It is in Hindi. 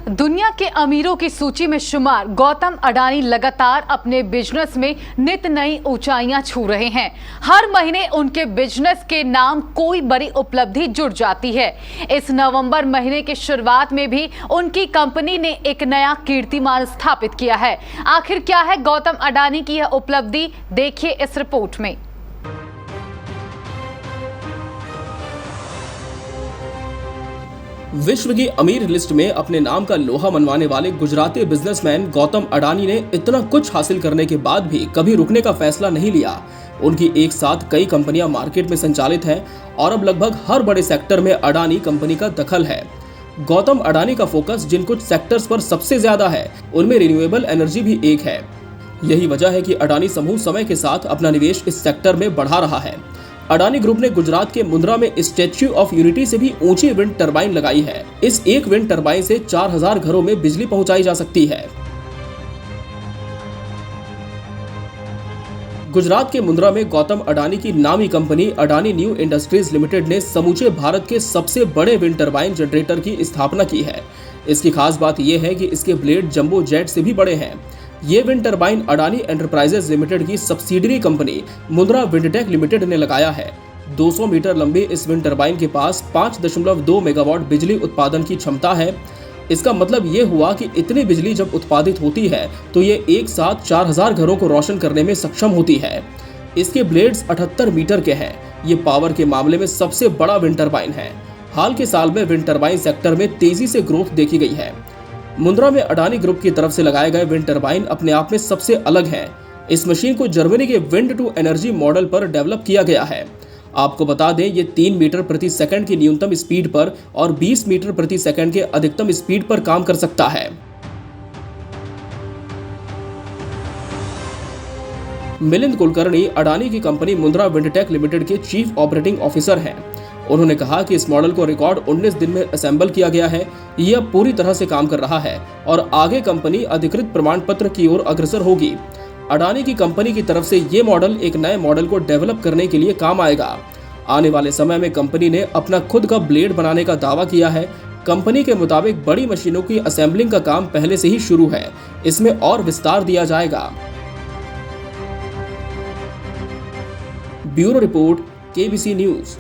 दुनिया के अमीरों की सूची में शुमार गौतम अडानी लगातार अपने बिजनेस में नित नई ऊंचाइयां छू रहे हैं। हर महीने उनके बिजनेस के नाम कोई बड़ी उपलब्धि जुड़ जाती है। इस नवंबर महीने की शुरुआत में भी उनकी कंपनी ने एक नया कीर्तिमान स्थापित किया है। आखिर क्या है गौतम अडानी की यह उपलब्धि, देखिए इस रिपोर्ट में। विश्व की अमीर लिस्ट में अपने नाम का लोहा मनवाने वाले गुजराती बिजनेसमैन गौतम अडानी ने इतना कुछ हासिल करने के बाद भी कभी रुकने का फैसला नहीं लिया। उनकी एक साथ कई कंपनियां मार्केट में संचालित हैं और अब लगभग हर बड़े सेक्टर में अडानी कंपनी का दखल है। गौतम अडानी का फोकस जिन कुछ सेक्टर्स पर सबसे ज्यादा है उनमें रिन्यूएबल एनर्जी भी एक है। यही वजह है कि अडानी समूह समय के साथ अपना निवेश इस सेक्टर में बढ़ा रहा है। अडानी ग्रुप ने गुजरात के मुंद्रा में स्टैच्यू ऑफ यूनिटी से भी ऊंची विंड टरबाइन लगाई है। इस एक विंड टरबाइन से 4000 घरों में बिजली पहुंचाई जा सकती है। गुजरात के मुंद्रा में गौतम अडानी की नामी company Adani new industries limited ने समूचे भारत के सबसे बड़े विंड टरबाइन जनरेटर की स्थापना की है। इसकी खास बात यह है कि इसके ब्लेड जंबो जेट से भी बड़े हैं। ये wind turbine Adani enterprises limited की सब्सिडरी कंपनी मुंद्रा विंडटेक लिमिटेड ने लगाया है। 200 मीटर लंबी इस विंड टरबाइन के पास 5.2 मेगावाट बिजली उत्पादन की क्षमता है। इसका मतलब ये हुआ कि इतनी बिजली जब उत्पादित होती है तो ये एक साथ 4000 घरों को रोशन करने में सक्षम होती है। इसके ब्लेड्स 78 मीटर के हैं। ये पावर के मामले में सबसे बड़ा विंड टरबाइन है। हाल के साल में विंड टरबाइन सेक्टर में तेजी से ग्रोथ देखी गई है। मुंद्रा में अडानी ग्रुप की तरफ से लगाए गए विंड टरबाइन अपने आप में सबसे अलग है। इस मशीन को जर्मनी के विंड टू एनर्जी मॉडल पर डेवलप किया गया है। आपको बता दें, ये 3 मीटर प्रति सेकंड की न्यूनतम स्पीड पर और 20 मीटर प्रति सेकंड के अधिकतम स्पीड पर काम कर सकता है। मिलिंद कुलकर्णी अडानी की कंपनी मुंद्रा विंडटेक लिमिटेड के चीफ ऑपरेटिंग ऑफिसर हैं। उन्होंने कहा कि इस मॉडल को रिकॉर्ड 19 दिन में असेंबल किया गया है। यह अब पूरी तरह से काम कर रहा है और आगे कंपनी अधिकृत प्रमाण पत्र की ओर अग्रसर होगी। अडानी की कंपनी की तरफ से ये मॉडल एक नए मॉडल को डेवलप करने के लिए काम आएगा। आने वाले समय में कंपनी ने अपना खुद का ब्लेड बनाने का दावा किया है। कंपनी के मुताबिक बड़ी मशीनों की असेंबलिंग का काम पहले से ही शुरू है। इसमें और विस्तार दिया जाएगा। Bureau report, KBC news.